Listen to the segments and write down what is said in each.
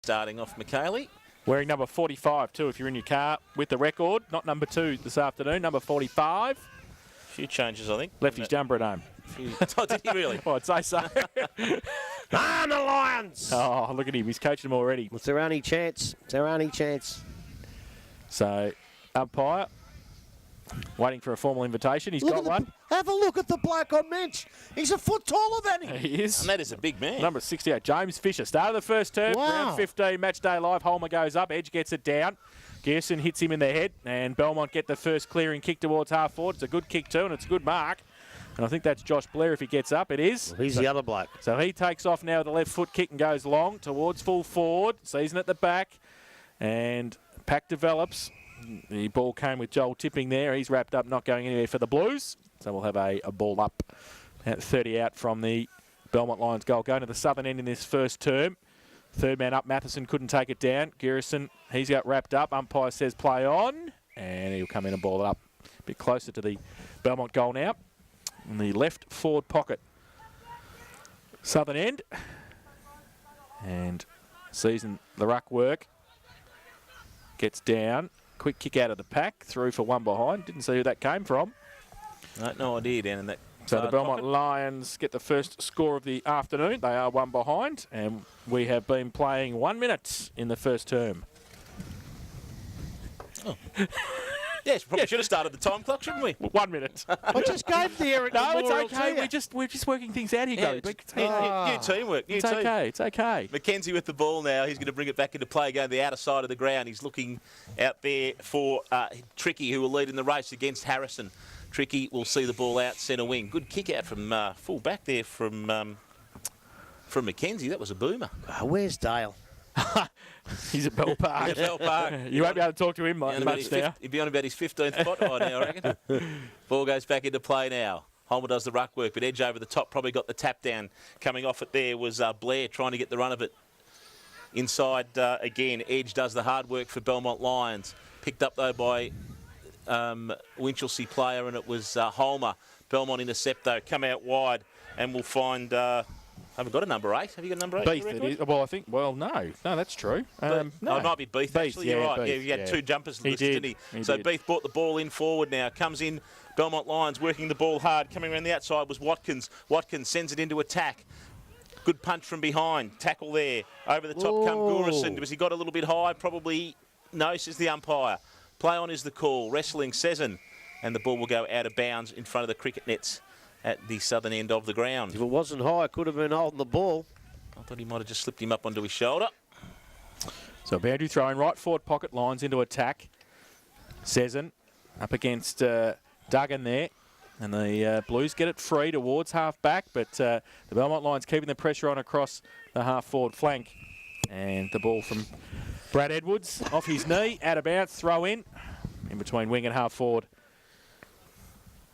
starting off McKaylee. Wearing number 45 too, if you're in your car with the record. Not number 2 this afternoon, number 45. A few changes, I think. Left his jumper at home. Oh, did he really? Oh, I'd say so. Ah, the Lions! Oh, look at him. He's coaching them already. It's their only chance. It's their only chance. So, umpire, waiting for a formal invitation. He's got one. Have a look at the bloke on bench. He's a foot taller than him. He is. And that is a big man. Number 68, James Fisher. Start of the first term, round 15, match day live. Holmer goes up, Edge gets it down. Gerson hits him in the head, and Belmont get the first clearing kick towards half forward. It's a good kick too, and it's a good mark. And I think that's Josh Blair if he gets up. It is. Well, he's the other bloke. So he takes off now with the left foot kick and goes long towards full forward. Season at the back, and pack develops. The ball came with Joel tipping there. He's wrapped up, not going anywhere for the Blues. So we'll have a ball up at 30 out from the Belmont Lions goal. Going to the southern end in this first term. Third man up, Matheson couldn't take it down. Garrison, he's got wrapped up. Umpire says play on. And he'll come in and ball it up a bit closer to the Belmont goal now. In the left forward pocket. Southern end. And Season the ruck work. Gets down. Quick kick out of the pack. Through for one behind. Didn't see who that came from. No idea down in that. So the Belmont Lions get the first score of the afternoon. They are one behind. And we have been playing 1 minute in the first term. Oh. Yes, probably should have started the time clock, shouldn't we? 1 minute. I just gave the Eric No, it's Memorial okay. to you. We're just working things out here, Yeah, Gary. new teamwork. New It's team. okay. It's okay. Mackenzie with the ball now. He's going to bring it back into play, going to the outer side of the ground. He's looking out there for Tricky, who will lead in the race against Harrison. Tricky will see the ball out centre wing. Good kick out from full back there from Mackenzie. That was a boomer. Where's Dale? He's at Bell Park. Bell Park. You won't be able to talk to him much now. He'll be on about his 15th spot by now, I reckon. Ball goes back into play now. Holmer does the ruck work, but Edge over the top probably got the tap down. Coming off it there was Blair trying to get the run of it. Inside again, Edge does the hard work for Belmont Lions. Picked up, though, by Winchelsea player, and it was Holmer. Belmont intercept, though, come out wide, and we'll find... haven't got a number 8. Have you got a number 8? Beath, it is. Well, I think... Well, no. No, that's true. No. Oh, it might be Beath, actually. You're right. Beath, yeah, he had 2 jumpers listed, didn't he? So did. Beath brought the ball in forward now. Comes in, Belmont Lions working the ball hard. Coming around the outside was Watkins. Watkins sends it into attack. Good punch from behind. Tackle there. Over the top come Gurison. Was he got a little bit high? Probably no, says the umpire. Play on is the call. Wrestling Sezin. And the ball will go out of bounds in front of the cricket nets at the southern end of the ground. If it wasn't high, it could have been holding the ball. I thought he might have just slipped him up onto his shoulder. So boundary throwing, right forward pocket, Lions into attack. Sezin up against Duggan there. And the Blues get it free towards half back, but the Belmont Lions keeping the pressure on across the half forward flank. And the ball from Brad Edwards off his knee, out of bounds, throw in between wing and half forward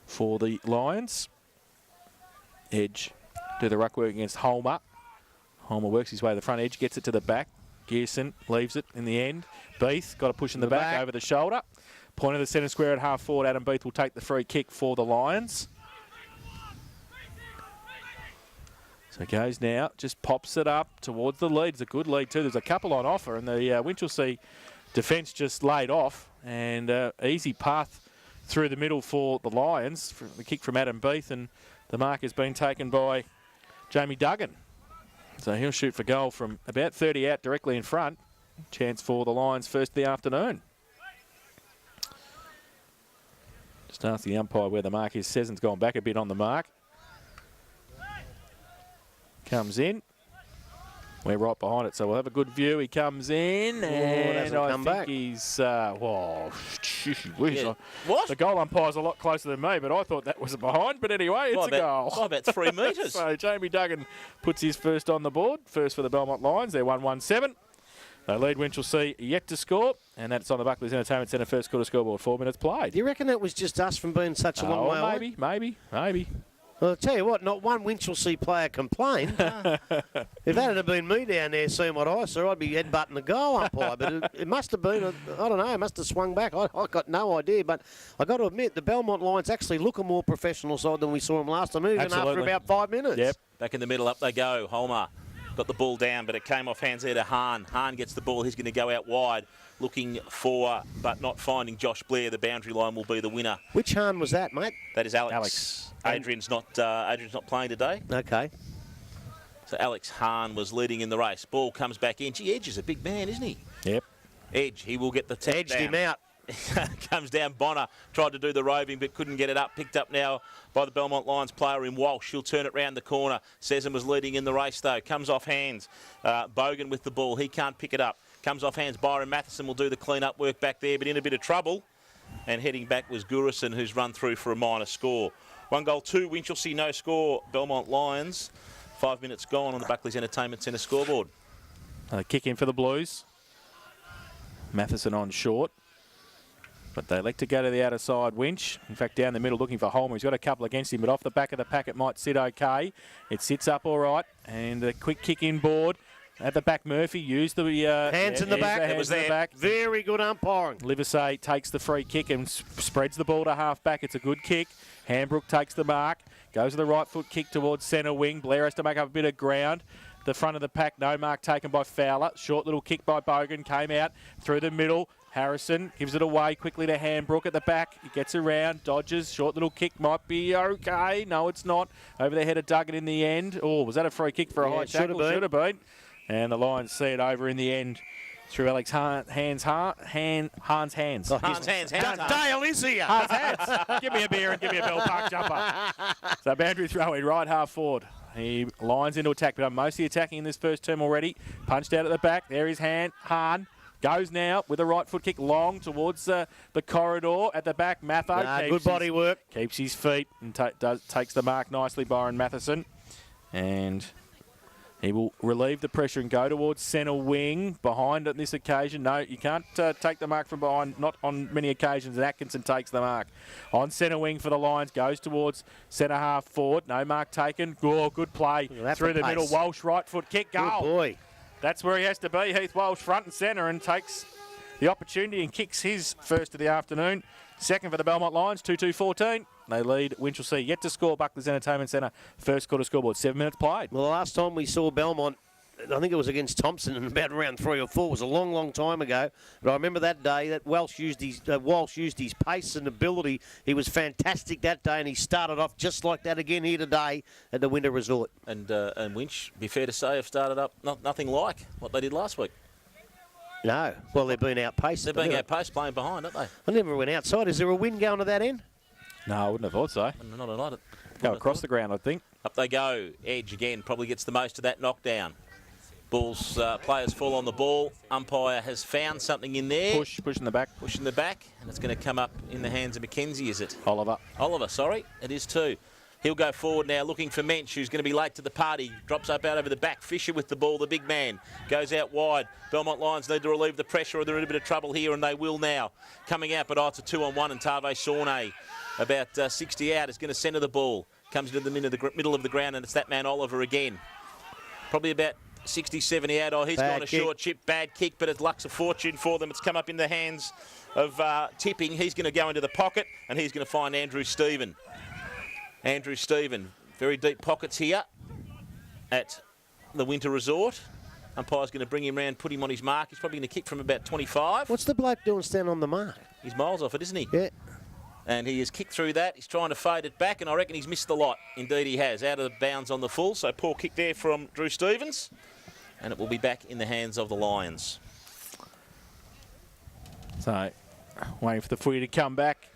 for the Lions. Edge do the ruck work against Holmer. Holmer works his way to the front edge, gets it to the back. Gearson leaves it in the end. Beath got a push in the back over the shoulder. Point of the centre square at half forward. Adam Beath will take the free kick for the Lions. So it goes now, just pops it up towards the lead. It's a good lead too. There's a couple on offer, and the Winchelsea defence just laid off. And easy path through the middle for the Lions. For the kick from Adam Beath, and the mark has been taken by Jamie Duggan. So he'll shoot for goal from about 30 out directly in front. Chance for the Lions first of the afternoon. Just ask the umpire where the mark is. Sezin's gone back a bit on the mark. Comes in. We're right behind it, so we'll have a good view. He comes in, and I think he's... whoa, Yeah. What? The goal umpire's a lot closer than me, but I thought that was a behind. But anyway, it's a goal. By about 3 metres. So Jamie Duggan puts his first on the board. First for the Belmont Lions. They're 1-1-7. They lead Winchelsea yet to score, and that's on the Buckley's Entertainment Centre first quarter scoreboard. 4 minutes played. Do you reckon that was just us from being such a long way away? Maybe. Well, I'll tell you what, not one Winchelsea player complained. If that had been me down there seeing what I saw, I'd be headbutting the goal umpire. But it must have been, I don't know, it must have swung back. I got no idea. But I got to admit, the Belmont Lions actually look a more professional side than we saw them last time, even after about 5 minutes. Yep. Back in the middle, up they go. Holmer got the ball down, but it came off hands there to Hahn. Hahn gets the ball. He's going to go out wide, looking for, but not finding Josh Blair. The boundary line will be the winner. Which Hahn was that, mate? That is Alex. Adrian's not playing today. Okay. So Alex Hahn was leading in the race. Ball comes back in. Gee, Edge is a big man, isn't he? Yep. Edge, he will get the tap Edged down. him out. Comes down. Bonner tried to do the roving but couldn't get it up. Picked up now by the Belmont Lions player in Walsh. She'll turn it round the corner. Sessom was leading in the race though. Comes off hands. Bogan with the ball. He can't pick it up. Comes off hands. Byron Matheson will do the clean-up work back there, but in a bit of trouble. And heading back was Gurison, who's run through for a minor score. 1 goal, 2 Winchelsea, no score. Belmont Lions. 5 minutes gone on the Buckley's Entertainment Centre scoreboard. Kick in for the Blues. Matheson on short. But they elect to go to the outer side. Winch, in fact, down the middle looking for Holmer. He's got a couple against him, but off the back of the pack it might sit okay. It sits up all right. And a quick kick in board. At the back, Murphy used the... hands in the back. Hands in the back. Very good umpiring. Livesey takes the free kick and spreads the ball to half back. It's a good kick. Hambrook takes the mark. Goes with the right foot kick towards centre wing. Blair has to make up a bit of ground. The front of the pack, no mark taken by Fowler. Short little kick by Bogan. Came out through the middle. Harrison gives it away quickly to Hambrook at the back. He gets around, dodges. Short little kick might be okay. No, it's not. Over the head of Duggan in the end. Oh, was that a free kick for a high tackle? Should have been. And the Lions see it over in the end through Alex Hahn's hands. Hahn's hands. Dale is here. Hahn's hands. Give me a beer and give me a Bell Park jumper. So boundary throw in right half forward. He lines into attack, but I'm mostly attacking in this first term already. Punched out at the back. There is Hahn. Goes now with a right foot kick long towards the corridor at the back. Matho. Good body work. Keeps his feet and takes the mark nicely, Byron Matheson. And he will relieve the pressure and go towards centre wing. Behind on this occasion. No, you can't take the mark from behind. Not on many occasions. And Atkinson takes the mark. On centre wing for the Lions. Goes towards centre half forward. No mark taken. Oh, good play through the middle. Walsh right foot kick. Goal. Good boy. That's where he has to be. Heath Walsh front and centre and takes the opportunity and kicks his first of the afternoon. Second for the Belmont Lions, 2-2-14. They lead Winchelsea. Yet to score Buckley's Entertainment Centre. First quarter scoreboard, 7 minutes played. Well, the last time we saw Belmont, I think it was against Thompson in about round 3 or 4. It was a long, long time ago. But I remember that day that Walsh used his pace and ability. He was fantastic that day, and he started off just like that again here today at the Winter Resort. And Winch, be fair to say, have started up nothing like what they did last week. No. Well, they're being outpaced. They're being outpaced, playing behind, aren't they? I never went outside. Is there a wind going to that end? No, I wouldn't have thought so. Not a lot. Go across the ground, I think. Up they go. Edge again probably gets the most of that knockdown. Bulls players fall on the ball. Umpire has found something in there. Pushing the back. Pushing the back. And it's going to come up in the hands of Mackenzie, is it? Oliver, sorry. It is too. He'll go forward now looking for Mensch, who's going to be late to the party. Drops up out over the back. Fisher with the ball, the big man. Goes out wide. Belmont Lions need to relieve the pressure or they're in a bit of trouble here, and they will now. Coming out, but it's a 2-on-1, and Tave Saunay, about 60 out, is going to centre the ball. Comes into the middle of the ground, and it's that man Oliver again. Probably about 60, 70 out. He's gone a short chip. Bad kick, but it lucks a fortune for them. It's come up in the hands of Tipping. He's going to go into the pocket, and he's going to find Andrew Stephen. Andrew Stephen, very deep pockets here at the Winter Resort. Umpire's going to bring him round, put him on his mark. He's probably going to kick from about 25. What's the bloke doing standing on the mark? He's miles off it, isn't he? Yeah. And he has kicked through that. He's trying to fade it back, and I reckon he's missed the lot. Indeed, he has. Out of bounds on the full. So poor kick there from Drew Stevens. And it will be back in the hands of the Lions. So, waiting for the footy to come back.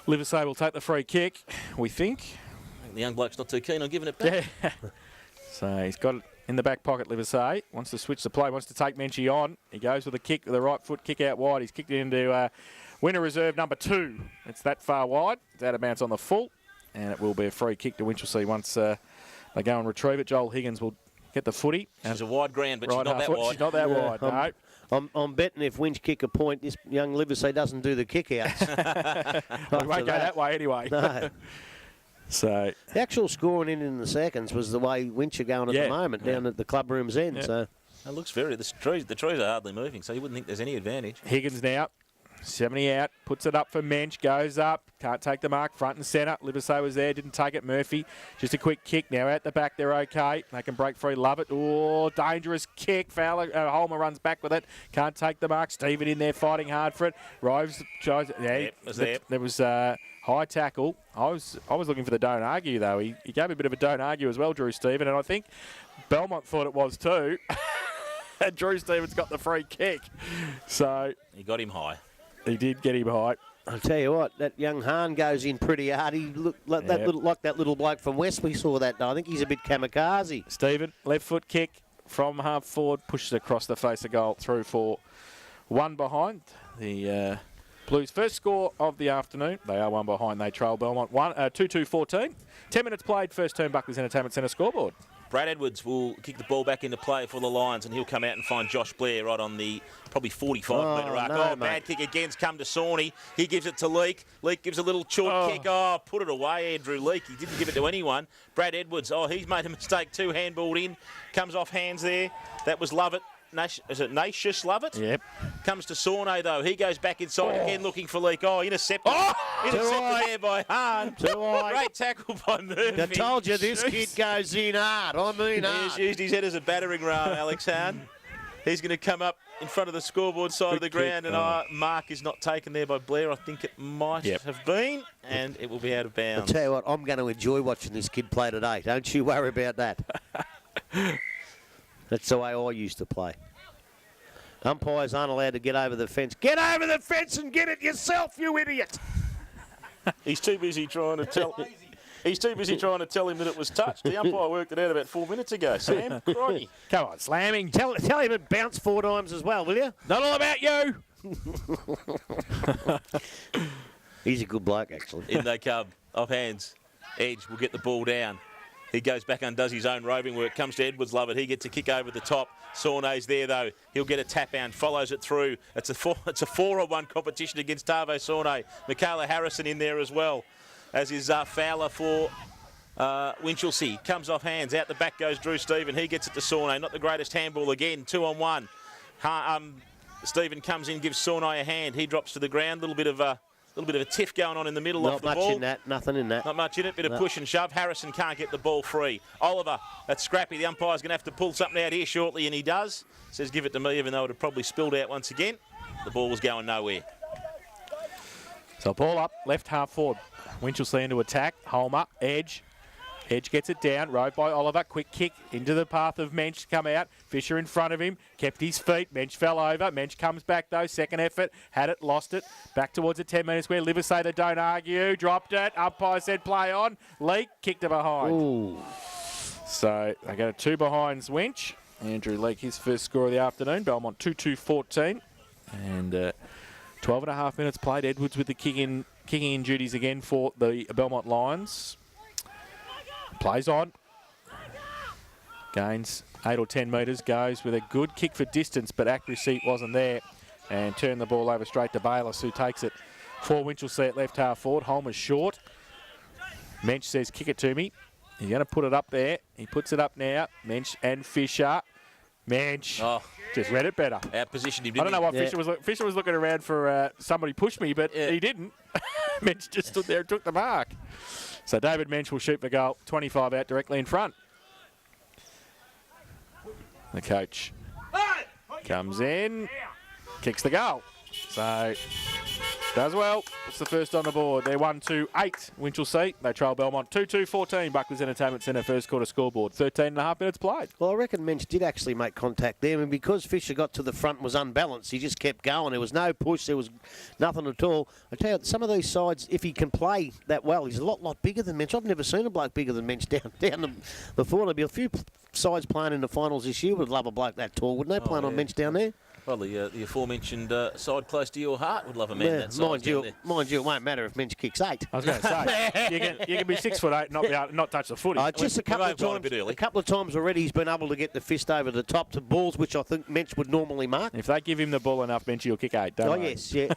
Livesey will take the free kick, we think. The young bloke's not too keen on giving it back. Yeah. So he's got it in the back pocket, Livesey. Wants to switch the play, wants to take Menchie on. He goes with a kick, with the right foot kick out wide. He's kicked it into Winter Reserve number 2. It's that far wide. It's out of bounds on the full. And it will be a free kick to Winchelsea once they go and retrieve it. Joel Higgins will get the footy. She's a wide ground, but she's not that wide. She's not that wide, no. I'm betting if Winch kick a point, this young Livesey doesn't do the kick-outs. We won't go that way anyway. No. So the actual scoring in the seconds was the way Winch are going at the moment down at the club room's end. Yeah. So it looks the trees are hardly moving, so you wouldn't think there's any advantage. Higgins now 70 out, puts it up for Mensch, goes up, can't take the mark, front and centre. Livesey was there, didn't take it. Murphy, just a quick kick. Now at the back, they're okay. They can break free, love it. Oh, dangerous kick. Fowler, Holmer runs back with it, can't take the mark. Stephen in there fighting hard for it. Rives, tries, yeah, there was high tackle. I was looking for the don't argue, though. He gave a bit of a don't argue as well, Drew Stephen, and I think Belmont thought it was too. And Drew Stevens got the free kick. So he got him high. He did get him high. I'll tell you what, that young Hahn goes in pretty hard. He looked like, that little bloke from West. We saw that. I think he's a bit kamikaze. Stephen, left foot kick from half forward, pushes across the face of goal through for one behind. The Blues' first score of the afternoon. They are one behind. They trail Belmont 2-2-14. 10 minutes played. First turn, Buckley's Entertainment Centre scoreboard. Brad Edwards will kick the ball back into play for the Lions, and he'll come out and find Josh Blair right on the probably 45-metre arc. No, bad kick again's come to Sawney. He gives it to Leake. Leake gives a little short kick. Oh, put it away, Andrew Leake. He didn't give it to anyone. Brad Edwards, he's made a mistake too. Handballed in. Comes off hands there. That was Lovett. Is it Nacious Lovett? Yep. Comes to Sawney, though. He goes back inside again looking for Leake. Intercepted. Intercepted there by Hahn. Great tackle by Murphy. I told you this kid goes in hard. I mean hard. He's used his head as a battering ram, Alex Hahn. He's going to come up in front of the scoreboard side of the ground, and mark is not taken there by Blair. I think it might have been, and it will be out of bounds. I'll tell you what, I'm going to enjoy watching this kid play today. Don't you worry about that. That's the way I used to play. Umpires aren't allowed to get over the fence. Get over the fence and get it yourself, you idiot! He's too busy trying to tell. He's too busy trying to tell him that it was touched. The umpire worked it out about 4 minutes ago. Sam, crikey. Come on, slamming. Tell him it bounced 4 times as well, will you? Not all about you. He's a good bloke, actually. In they come. Off hands. Edge will get the ball down. He goes back and does his own roving work. Comes to Edwards Lovett. He gets a kick over the top. Sawney's there, though. He'll get a tap out and follows it through. It's a 4-on-1 competition against Tavo Sawney. Michaela Harrison in there as well, as is Fowler for Winchelsea. Comes off hands. Out the back goes Drew Stephen. He gets it to Sawney. Not the greatest handball again. 2-on-1. Stephen comes in, gives Sawney a hand. He drops to the ground. A little bit of a tiff going on in the middle off the ball. Not much in that. Nothing in that. Not much in it. Bit of push and shove. Harrison can't get the ball free. Oliver, that's scrappy. The umpire's going to have to pull something out here shortly, and he does. Says give it to me, even though it had probably spilled out once again. The ball was going nowhere. So ball up, left half forward. Winchelsea into attack. Holmer, Edge. Edge gets it down, rode by Oliver. Quick kick into the path of Mensch to come out. Fisher in front of him, kept his feet. Mensch fell over. Mensch comes back though. Second effort, had it, lost it. Back towards the 10-metre square. Livesey, they don't argue. Dropped it. Umpire said play on. Leake kicked it behind. Ooh. So they go 2 behinds Winch. Andrew Leake, his first score of the afternoon. Belmont 2-2-14. And 12 and a half minutes played. Edwards with the kicking in duties again for the Belmont Lions. Plays on. Gains 8 or 10 metres. Goes with a good kick for distance, but accuracy wasn't there. And turned the ball over straight to Bayless, who takes it for Winchelsea at left half forward. Holmer's short. Mensch says, kick it to me. He's going to put it up there. He puts it up now. Mensch and Fisher. Mensch just read it better. Outpositioned him, didn't I don't know what he? Fisher was. Fisher was looking around for somebody push me, but he didn't. Mensch just stood there and took the mark. So David Mensch will shoot the goal. 25 out directly in front. The coach comes in, kicks the goal. So does well. It's the first on the board. They're 1-2-8. Winchelsea. They trail Belmont 2-2-14. Buckley's Entertainment Centre first quarter scoreboard. 13 and a half minutes played. Well, I reckon Mensch did actually make contact there. I mean, because Fisher got to the front and was unbalanced, he just kept going. There was no push. There was nothing at all. I tell you, some of these sides, if he can play that well, he's a lot bigger than Mensch. I've never seen a bloke bigger than Mensch down the floor. There'll be a few sides playing in the finals this year would love a bloke that tall, wouldn't they, playing on Mensch down there? Well, the aforementioned side close to your heart would love a man that size. Mind you, it won't matter if Mensch kicks 8. I was going to say, you can be 6'8", not touch the footy. Just a couple of times already, he's been able to get the fist over the top to balls, which I think Mensch would normally mark. If they give him the ball enough, Mensch, he'll kick 8. Don't worry. Yes, yeah.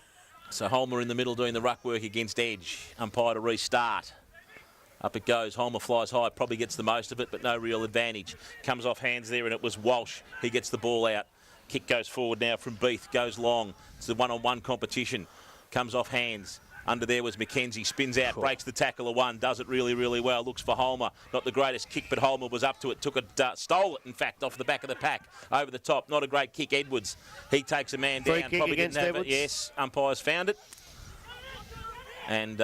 So Holmer in the middle doing the ruck work against Edge. Umpire to restart. Up it goes. Holmer flies high, probably gets the most of it, but no real advantage. Comes off hands there, and it was Walsh. He gets the ball out. Kick goes forward now from Beath, goes long. It's the one-on-one competition. Comes off hands. Under there was Mackenzie, spins out, breaks the tackle of one, does it really, really well. Looks for Holmer. Not the greatest kick, but Holmer was up to it, took it, stole it, in fact, off the back of the pack, over the top. Not a great kick, Edwards. He takes a man Free down. kick Probably against didn't have Edwards. it. Yes, umpires found it. And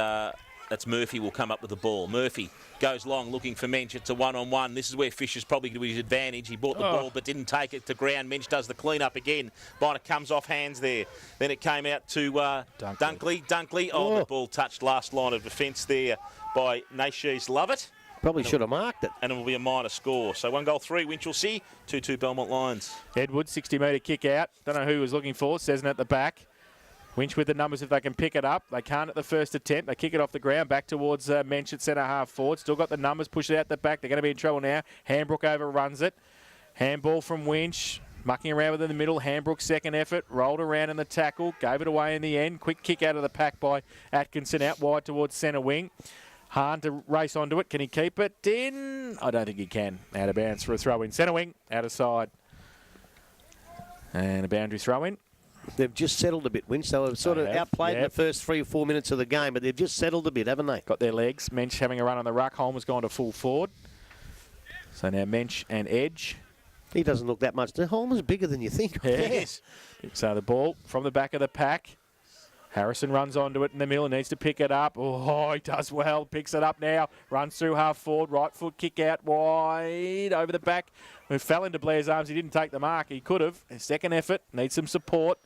that's Murphy will come up with the ball. Murphy goes long, looking for Mensch. It's a one-on-one. This is where Fisher's probably to his advantage. He bought the ball, but didn't take it to ground. Mensch does the clean-up again. Bonner comes off hands there. Then it came out to Dunkley. Oh, the ball touched last line of defence there by Nashi's Lovett. Probably should have marked it. And it will be a minor score. So 1-3, Winchelsea, 2-2 Belmont Lions. Edwards, 60-metre kick out. Don't know who he was looking for. Sesson at the back. Winch with the numbers if they can pick it up. They can't at the first attempt. They kick it off the ground back towards Mensch at centre half forward. Still got the numbers. Push it out the back. They're going to be in trouble now. Handbrook overruns it. Handball from Winch. Mucking around within the middle. Handbrook second effort. Rolled around in the tackle. Gave it away in the end. Quick kick out of the pack by Atkinson out wide towards centre wing. Hahn to race onto it. Can he keep it in? I don't think he can. Out of bounds for a throw in. Centre wing. Out of side. And a boundary throw in. They've just settled a bit, Winch. They were sort of outplayed in the first 3 or 4 minutes of the game, but they've just settled a bit, haven't they? Got their legs. Mensch having a run on the ruck. Holmer's gone to full forward. So now Mensch and Edge. He doesn't look that much. Holmer's bigger than you think. Yes. So the ball from the back of the pack. Harrison runs onto it in the middle and needs to pick it up. Oh, he does well. Picks it up now. Runs through half forward. Right foot kick out wide over the back. It fell into Blair's arms. He didn't take the mark. He could have. His second effort. Needs some support.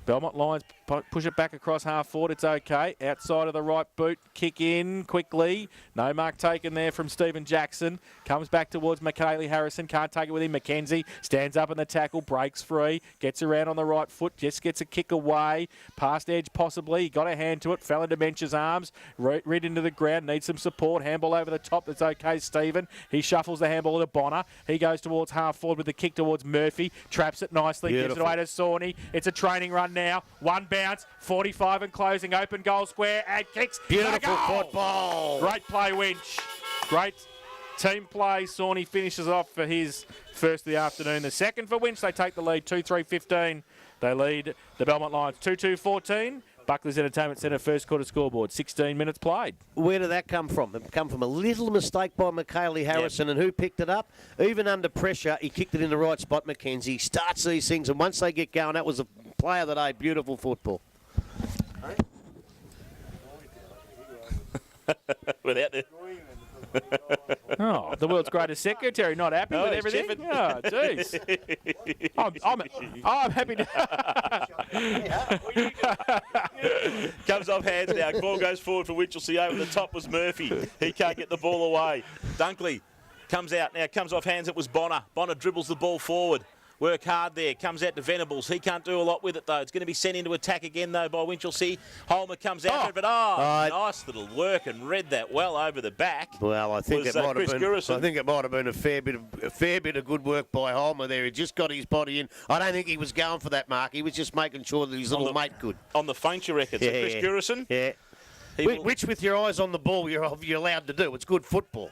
Belmont Lions push it back across half forward. It's okay. Outside of the right boot. Kick in quickly. No mark taken there from Stephen Jackson. Comes back towards Michaeli Harrison. Can't take it with him. Mackenzie stands up in the tackle. Breaks free. Gets around on the right foot. Just gets a kick away. Past Edge possibly. He got a hand to it. Fell into Mensch's arms. Rid into the ground. Needs some support. Handball over the top. That's okay, Stephen. He shuffles the handball to Bonner. He goes towards half forward with the kick towards Murphy. Traps it nicely. Beautiful. Gives it away to Sawney. It's a training run now. One bounce, 45 and closing, open goal square, and kicks. Beautiful football. Great play, Winch. Great team play. Sawney finishes off for his first of the afternoon. The second for Winch, they take the lead, 2-3-15. They lead the Belmont Lions 2-2-14. Buckley's Entertainment Centre first quarter scoreboard, 16 minutes played. Where did that come from? It come from a little mistake by Michaeli Harrison, and who picked it up? Even under pressure, he kicked it in the right spot, Mackenzie. Starts these things, and once they get going, that was a player of the day. Beautiful football. Without the... Oh, the world's greatest secretary, not happy with everything. Chipping. Oh, jeez. I'm happy to. Comes off hands now. Ball goes forward for Winchelsea. Over the top was Murphy. He can't get the ball away. Dunkley comes out now. Comes off hands. It was Bonner. Bonner dribbles the ball forward. Work hard there. Comes out to Venables. He can't do a lot with it, though. It's going to be sent into attack again, though, by Winchelsea. Holmer comes out, but nice little work and read that well over the back. Well, I think it might have been. Gurison. I think it might have been a fair bit of good work by Holmer there. He just got his body in. I don't think he was going for that mark. He was just making sure that his little mate could. On the feint, you reckon? So Chris Gurison? Yeah. Which, with your eyes on the ball, you're allowed to do. It's good football.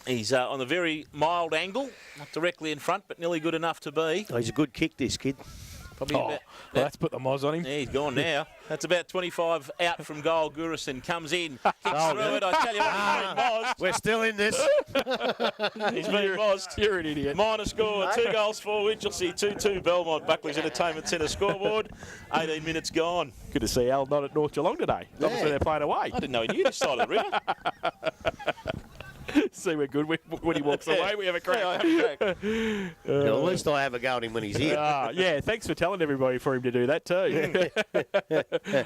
He's on a very mild angle, not directly in front, but nearly good enough to be. Oh, he's a good kick, this kid. Probably Well, let's put the moz on him. Yeah, he's gone now. That's about 25 out from goal. Gurison comes in, kicks through it. I tell you what, he's been mozzed. We're still in this. He's been mozzed. You're an idiot. Minor score, 2 goals for Winchelsea, 2-2 Belmont. Buckley's Entertainment Centre scoreboard, 18 minutes gone. Good to see Al not at North Geelong today. Obviously, they're playing away. I didn't know he knew this side of the river. See, we're good when he walks away. We have a crack. At least I have a go at him when he's here. Yeah, thanks for telling everybody for him to do that too.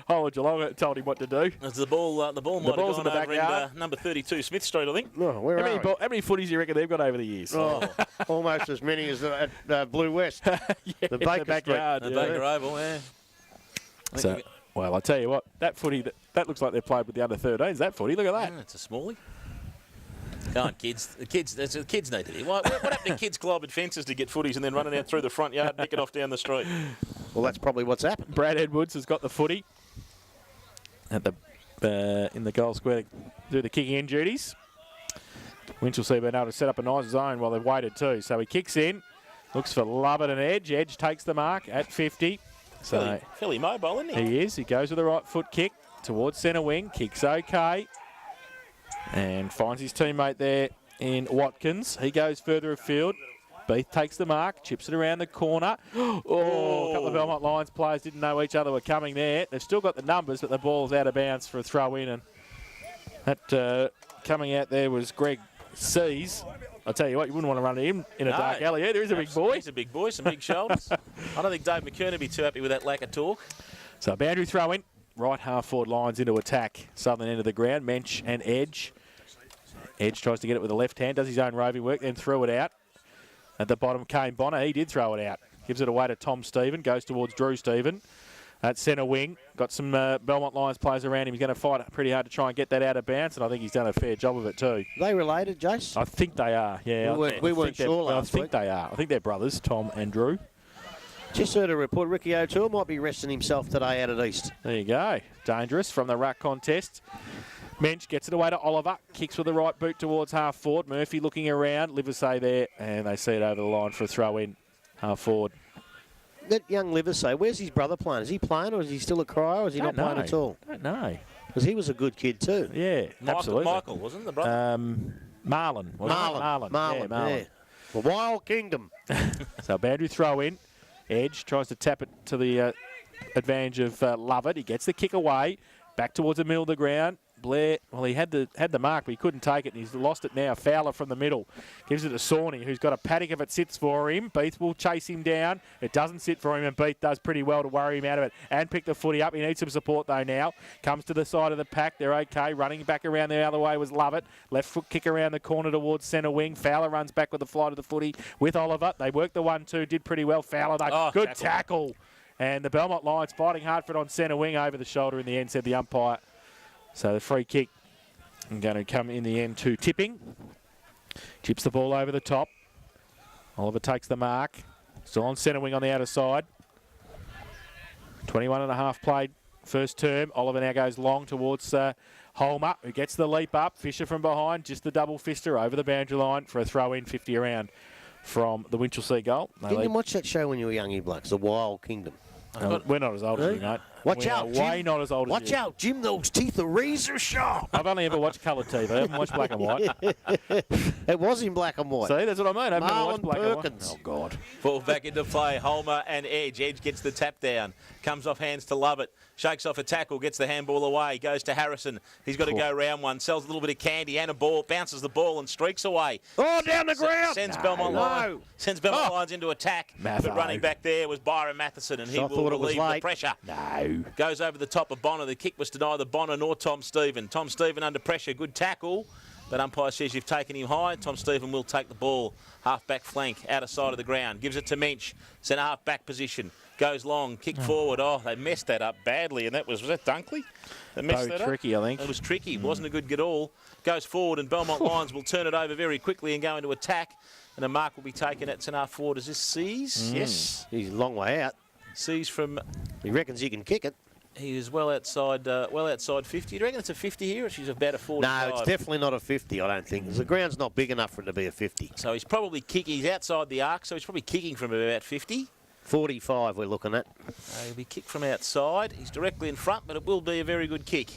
Whole of Geelong told him what to do. As the ball might have ball's gone in the over backyard. in number 32 Smith Street, I think. Oh, where are we? How many footies do you reckon they've got over the years? Oh, almost as many as at Blue West. Yeah, the Baker backyard. The Yeah. Baker Oval, yeah. So, well, I tell you what, that footy, that looks like they've played with the under-13s, that footy. Look at that. It's a smallie. Go on, kids. The kids need to be. What happened to kids climbing fences to get footies and then running out through the front yard, nicking off down the street? Well, that's probably what's happened. Brad Edwards has got the footy at the in the goal square to do the kicking in duties. Winchelsea been able to set up a nice zone while they've waited too. So he kicks in. Looks for Lovett and Edge. Edge takes the mark at 50. So Fairly mobile, isn't he? he is. He goes with the right foot kick towards centre wing. Kicks okay. And finds his teammate there in Watkins. He goes further afield. Beath takes the mark, chips it around the corner. Oh, a couple of Belmont Lions players didn't know each other were coming there. They've still got the numbers, but the ball's out of bounds for a throw in. And that coming out there was Greg Sees. I'll tell you what, you wouldn't want to run him in a dark alley either. He's a big boy. He's a big boy, some big shoulders. I don't think Dave McKern would be too happy with that lack of talk. So boundary throw in. Right half forward Lions into attack. Southern end of the ground. Mensch and Edge. Edge tries to get it with the left hand, does his own roving work, then threw it out. At the bottom, Kane Bonner. He did throw it out. Gives it away to Tom Stephen. Goes towards Drew Stephen. At centre wing. Got some Belmont Lions players around him. He's going to fight pretty hard to try and get that out of bounds, and I think he's done a fair job of it too. Are they related, Jace? I think they are, yeah. We weren't sure last week. I think they are. I think they're brothers, Tom and Drew. Just heard a report Ricky O'Toole might be resting himself today out at East. There you go. Dangerous from the ruck contest. Mensch gets it away to Oliver. Kicks with the right boot towards half forward. Murphy looking around. Livesay there, and they see it over the line for a throw in. Half forward. That young Livesay, where's his brother playing? Is he playing, or is he still a crier, or is he not playing at all? I don't know. Because he was a good kid too. Yeah, absolutely. Michael, wasn't the brother? Marlon. Marlon. Yeah. The Wild Kingdom. So boundary throw in. Edge tries to tap it to the advantage of Lovett. He gets the kick away. Back towards the middle of the ground. Blair, well, he had the mark, but he couldn't take it, and he's lost it now. Fowler from the middle. Gives it to Sawney, who's got a paddock if it sits for him. Beath will chase him down. It doesn't sit for him, and Beath does pretty well to worry him out of it and pick the footy up. He needs some support, though, now. Comes to the side of the pack. They're okay. Running back around the other way was Lovett. Left foot kick around the corner towards centre wing. Fowler runs back with the flight of the footy with Oliver. They worked the 1-2, did pretty well. Fowler, though, good tackle. And the Belmont Lions fighting hard for it on centre wing over the shoulder in the end, said the umpire. So the free kick going to come in the end to Tipping. Chips the ball over the top. Oliver takes the mark. Still on centre wing on the outer side. 21.5 played first term. Oliver now goes long towards Holmer, who gets the leap up. Fisher from behind, just the double fister over the boundary line for a throw in 50 around from the Winchelsea goal. Didn't you watch that show when you were young, you blokes? The Wild Kingdom. We're not as old as you, mate. Watch out, Jim. Way not as old as you. Watch out, Jim. Those teeth are razor sharp. I've only ever watched colour TV. I haven't watched black and white. It was in black and white. See, that's what I mean. I've never watched black Perkins. and white. Oh, God. Ball back into play. Holmer and Edge. Edge gets the tap down. Comes off hands to Lovett. Shakes off a tackle. Gets the handball away. Goes to Harrison. He's got to go round one. Sells a little bit of candy and a ball. Bounces the ball and streaks away. Oh, down the ground. Sends Belmont Lions into attack. Matho. But running back there was Byron Matheson, and he will relieve the pressure. No. Goes over the top of Bonner. The kick was to neither Bonner nor Tom Stephen. Tom Stephen under pressure. Good tackle. But umpire says you've taken him high. Tom Stephen will take the ball. Half-back flank, outer side of the ground. Gives it to Mensch. Centre half-back position. Goes long. Kick forward. Oh, they messed that up badly. And that was that Dunkley? That messed that tricky, up? I think. It was tricky. Wasn't a good get all. Goes forward, and Belmont Lions will turn it over very quickly and go into attack. And a mark will be taken at centre half forward. Is this Seas? Yes. He's a long way out. Seas from... He reckons he can kick it. He is well outside 50. Do you reckon it's a 50 here, or she's about a 45? No, it's definitely not a 50, I don't think. The ground's not big enough for it to be a 50. So he's probably kicking. He's outside the arc, so he's probably kicking from about 50. 45 we're looking at. He'll be kicked from outside. He's directly in front, but it will be a very good kick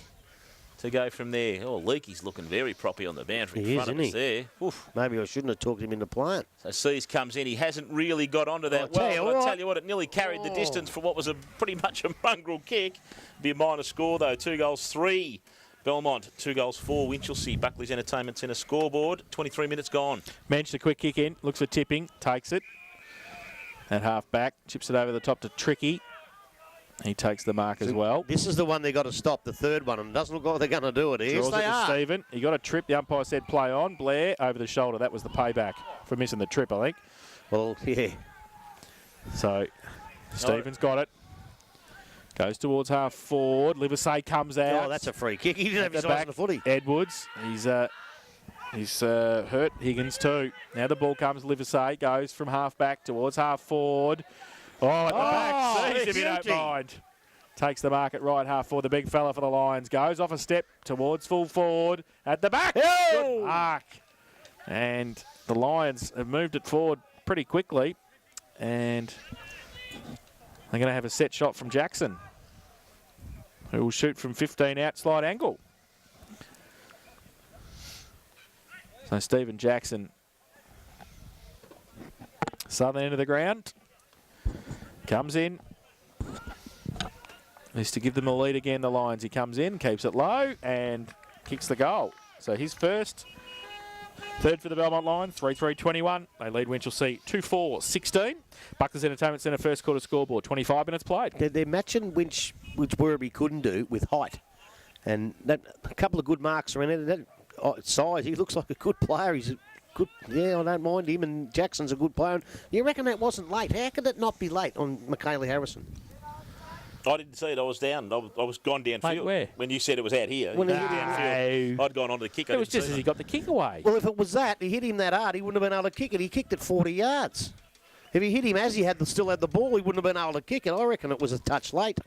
to go from there. Oh, Leakey's looking very proppy on the boundary in front of us there. Oof. Maybe I shouldn't have talked him into playing. So Seas comes in. He hasn't really got onto that well. But I tell you what, it nearly carried the distance for what was pretty much a mongrel kick. Be a minor score, though. 2 goals, 3. Belmont, 2 goals, 4. Winchelsea, Buckley's Entertainment Centre scoreboard. 23 minutes gone. Mensch the quick kick in. Looks for Tipping. Takes it. At half back. Chips it over the top to Tricky. He takes the mark as well. This is the one they got to stop, the third one, and it doesn't look like they're going to do it. Yes, they are. Stephen. He got a trip. The umpire said play on. Blair over the shoulder. That was the payback for missing the trip, I think. Well, yeah. So Stephen's got it. Goes towards half forward. Livesay comes out. Oh, that's a free kick. He didn't have his eyes on the footy. Edwards. He's hurt. Higgins too. Now the ball comes. Livesay goes from half back towards half forward. Oh, at the back. Sees if you don't mind. Takes the mark at right half forward. The big fella for the Lions goes off a step towards full forward. At the back. Good mark. And the Lions have moved it forward pretty quickly. And they're going to have a set shot from Jackson, who will shoot from 15 out slide angle. So Stephen Jackson, southern end of the ground, comes in. Is to give them a lead again, the Lions. He comes in, keeps it low, and kicks the goal. So his first. Third for the Belmont Lions, 3-3-21. They lead Winchelsea 2-4-16. Bucklers Entertainment Centre first quarter scoreboard, 25 minutes played. They're matching which Werribee couldn't do with height. And a couple of good marks around it. That size, he looks like a good player. He's a good, I don't mind him. And Jackson's a good player. You reckon that wasn't late? How could it not be late on Michaela Harrison? I didn't see it. I was down. I was gone downfield. Mate, where? When you said it was out here. When he hit downfield. I'd gone on to the kick. It was just as he got the kick away. Well, if it was that, he hit him that hard, he wouldn't have been able to kick it. He kicked it 40 yards. If he hit him as he still had the ball, he wouldn't have been able to kick it. I reckon it was a touch late.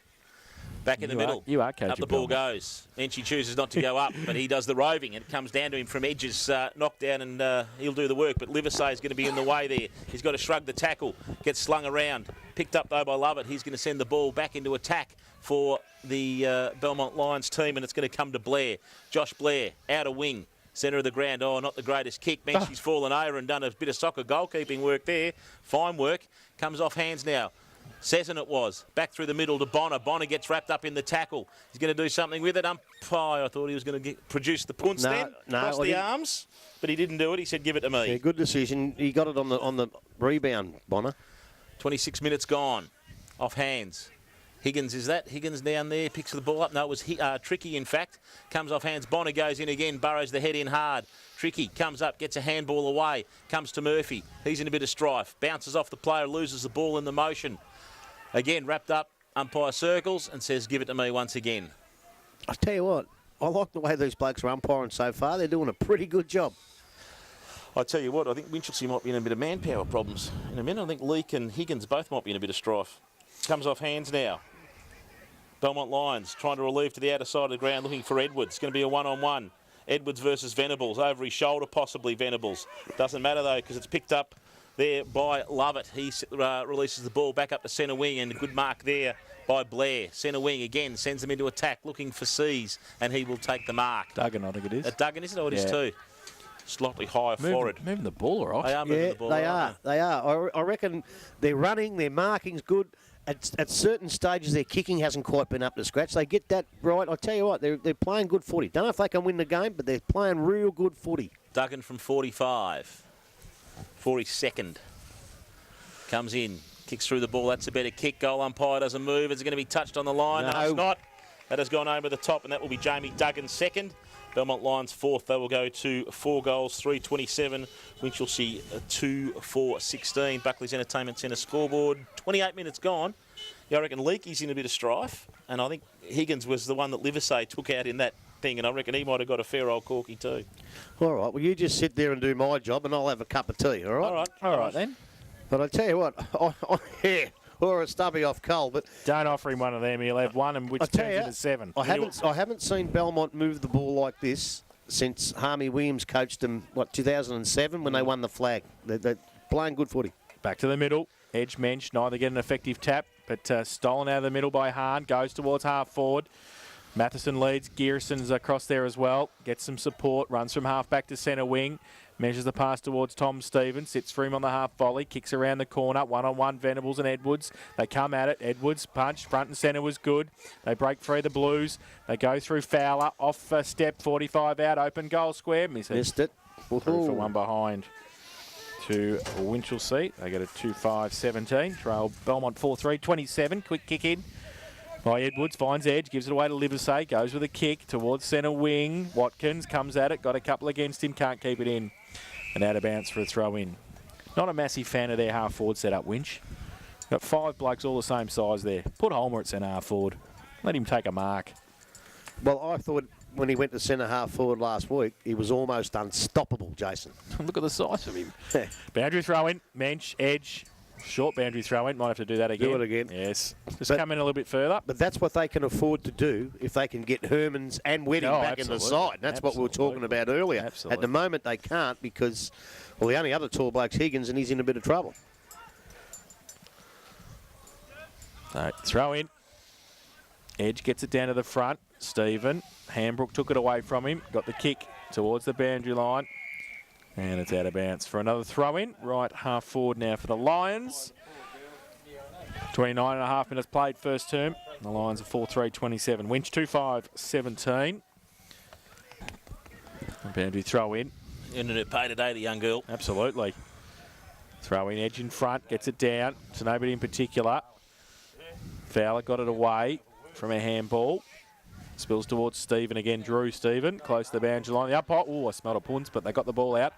Back in the middle. You are coaching. Up the ball goes. And she chooses not to go up, but he does the roving. And it comes down to him from edges, knockdown, and he'll do the work. But Livesey is going to be in the way there. He's got to shrug the tackle, gets slung around. Picked up, though, by Lovett. He's going to send the ball back into attack for the Belmont Lions team, and it's going to come to Blair. Josh Blair, out of wing, centre of the ground. Oh, not the greatest kick. She's fallen over and done a bit of soccer goalkeeping work there. Fine work. Comes off hands now. Sesson it was. Back through the middle to Bonner. Bonner gets wrapped up in the tackle. He's going to do something with it. Umpire, I thought he was going to produce the punts across the arms, but he didn't do it. He said, give it to me. Yeah, good decision. He got it on the rebound, Bonner. 26 minutes gone. Off hands. Higgins, is that? Higgins down there, picks the ball up. No, it was Tricky, in fact. Comes off hands. Bonner goes in again, burrows the head in hard. Tricky comes up, gets a handball away. Comes to Murphy. He's in a bit of strife. Bounces off the player, loses the ball in the motion. Again, wrapped up, umpire circles and says, give it to me once again. I tell you what, I like the way these blokes are umpiring so far. They're doing a pretty good job. I tell you what, I think Winchelsea might be in a bit of manpower problems in a minute. I think Leake and Higgins both might be in a bit of strife. Comes off hands now. Belmont Lions trying to relieve to the outer side of the ground, looking for Edwards. It's going to be a one-on-one. Edwards versus Venables, over his shoulder possibly Venables. Doesn't matter though, because it's picked up there by Lovett. He releases the ball back up to centre wing, and a good mark there by Blair. Centre wing again, sends them into attack, looking for Seas, and he will take the mark. Duggan, I think it is. Duggan, is it? Oh, it is too. Slightly higher forward. Moving the ball, all right. They are moving the ball. They are. I reckon they're running, their marking's good. At certain stages, their kicking hasn't quite been up to scratch. They get that right. I tell you what, they're playing good footy. Don't know if they can win the game, but they're playing real good footy. Duggan from 45. 42nd. Comes in, kicks through the ball. That's a better kick. Goal umpire doesn't move. Is it going to be touched on the line? No, it's not. That has gone over the top, and that will be Jamie Duggan's second. Belmont Lions fourth. They will go to 4 goals, 3-27. Winchelsea 2-4-16. Buckley's Entertainment Centre scoreboard. 28 minutes gone. Yeah, I reckon Leakey's in a bit of strife, and I think Higgins was the one that Livesey took out in that thing, and I reckon he might have got a fair old corky too. All right, well, you just sit there and do my job, and I'll have a cup of tea, all right? All right then. But I tell you what, yeah, or a stubby off coal, but don't offer him one of them. He'll have one, and which turns into 7. I haven't seen Belmont move the ball like this since Harmy Williams coached them, 2007 when they won the flag. They're playing good footy. Back to the middle. Edge Mensch, neither get an effective tap, but stolen out of the middle by Hahn. Goes towards half forward. Matheson leads. Gearson's across there as well. Gets some support. Runs from half back to centre wing. Measures the pass towards Tom Stevens. Sits for him on the half volley. Kicks around the corner. One-on-one Venables and Edwards. They come at it. Edwards punched. Front and centre was good. They break free the Blues. They go through Fowler. Off step. 45 out. Open goal square. Missed it. Through for one behind to Winchelsea. They get a 2-5-17. Trail Belmont 4-3. 27. Quick kick in by Edwards. Finds edge. Gives it away to Livesey. Goes with a kick towards centre wing. Watkins comes at it. Got a couple against him. Can't keep it in. And out of bounds for a throw in. Not a massive fan of their half forward setup, Winch. Got 5 blokes all the same size there. Put Holmer at centre half forward. Let him take a mark. Well, I thought when he went to centre half forward last week, he was almost unstoppable, Jason. Look at the size of him. Boundary throw in. Mensch, edge. Short boundary throw in. Might have to do that again. Do it again. Yes. Just come in a little bit further. But that's what they can afford to do if they can get Hermans and Wedding back in the side. That's what we were talking about earlier. Absolutely. At the moment, they can't because, well, the only other tall bloke's Higgins, and he's in a bit of trouble. So throw in. Edge gets it down to the front. Stephen. Hambrook took it away from him. Got the kick towards the boundary line. And it's out of bounds for another throw in. Right half forward now for the Lions. 29.5 minutes played first term. The Lions are 4-3-27. Winch 2-5-17. Boundary throw in. Ended it pay today, the young girl. Absolutely. Throw in, Edge in front, gets it down to nobody in particular. Fowler got it away from a handball. Spills towards Stephen again. Drew Stephen, close to the boundary line. The umpire, I smelled a punts, but they got the ball out.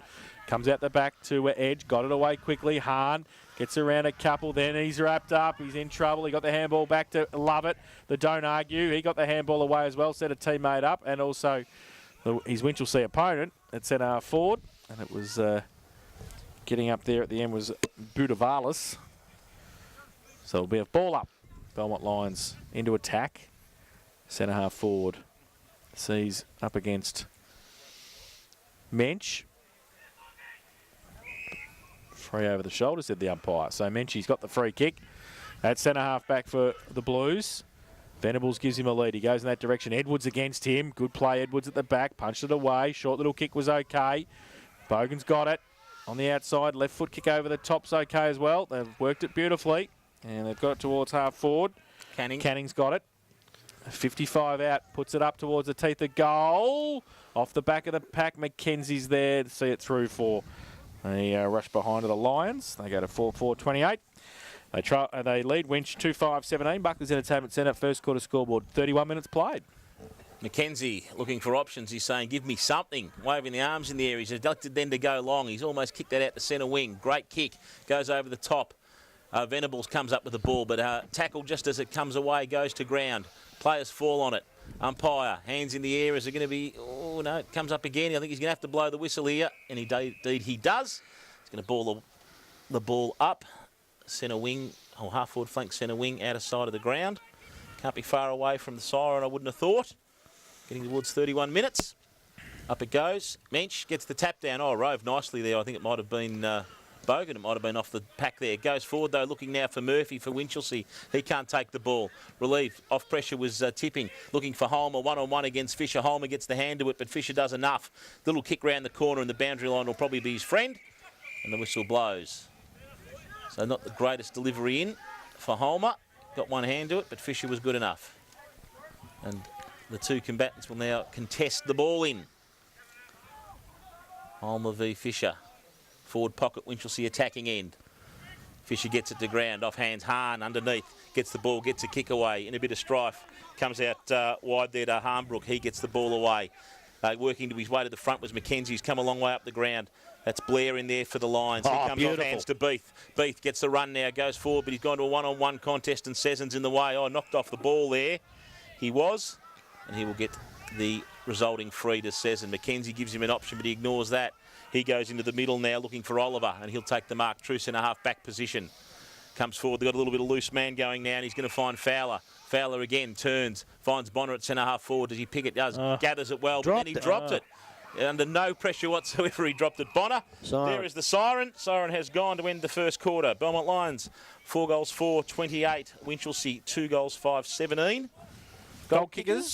Comes out the back to Edge, got it away quickly. Hahn gets around a couple, then he's wrapped up. He's in trouble. He got the handball back to Lovett. The don't argue. He got the handball away as well, set a teammate up, and also his Winchelsea opponent at centre half forward. And it was getting up there at the end was Budavalis. So it'll be a ball up. Belmont Lions into attack. Centre half forward. Sees up against Mensch. Free over the shoulder, said the umpire. So Menchie's got the free kick. That's centre half back for the Blues. Venables gives him a lead. He goes in that direction. Edwards against him. Good play. Edwards at the back. Punched it away. Short little kick was okay. Bogan's got it on the outside. Left foot kick over the top's okay as well. They've worked it beautifully. And they've got it towards half forward. Canning's got it. 55 out. Puts it up towards the teeth of goal. Off the back of the pack. McKenzie's there to see it through for a rush behind of the Lions. They go to 4-4-28. They lead Winch 2-5-17. Buckley's Entertainment Centre, first quarter scoreboard, 31 minutes played. McKenzie looking for options. He's saying, give me something. Waving the arms in the air. He's elected then to go long. He's almost kicked that out to centre wing. Great kick. Goes over the top. Venables comes up with the ball, but tackle just as it comes away, goes to ground. Players fall on it. Umpire, hands in the air. Is it going to be... Oh, no, it comes up again. I think he's going to have to blow the whistle here. And indeed he does. He's going to ball the ball up. Centre wing, or half forward flank centre wing, out of sight of the ground. Can't be far away from the siren, I wouldn't have thought. Getting towards 31 minutes. Up it goes. Mensch gets the tap down. Oh, Rove nicely there. I think it might have been Bogan. It might have been off the pack there. Goes forward, though, looking now for Murphy for Winchelsea. He can't take the ball. Relief. Off pressure was tipping. Looking for Holmer. One-on-one against Fisher. Holmer gets the hand to it, but Fisher does enough. Little kick round the corner and the boundary line will probably be his friend. And the whistle blows. So not the greatest delivery in for Holmer. Got one hand to it, but Fisher was good enough. And the two combatants will now contest the ball in. Holmer v Fisher. Forward pocket, Winchelsea attacking end. Fisher gets it to ground, off hands, Hahn underneath. Gets the ball, gets a kick away, in a bit of strife. Comes out wide there to Harmbrook. He gets the ball away. Working to his way to the front was McKenzie, who's come a long way up the ground. That's Blair in there for the Lions. He comes off hands to Beath. Beath gets the run now, goes forward, but he's gone to a one-on-one contest and Sessions in the way. Oh, knocked off the ball there. He was, and he will get the resulting free to Sesson. McKenzie gives him an option, but he ignores that. He goes into the middle now looking for Oliver, and he'll take the mark. True centre-half back position. Comes forward. They've got a little bit of loose man going now, and he's going to find Fowler. Fowler again turns, finds Bonner at centre-half forward. Does he pick it? Does. Gathers it well, but then he dropped it. Under no pressure whatsoever, he dropped it. Bonner, there is the siren. Siren has gone to end the first quarter. Belmont Lions, 4 goals, 4-28. Winchelsea, 2 goals, 5-17. Goal kickers.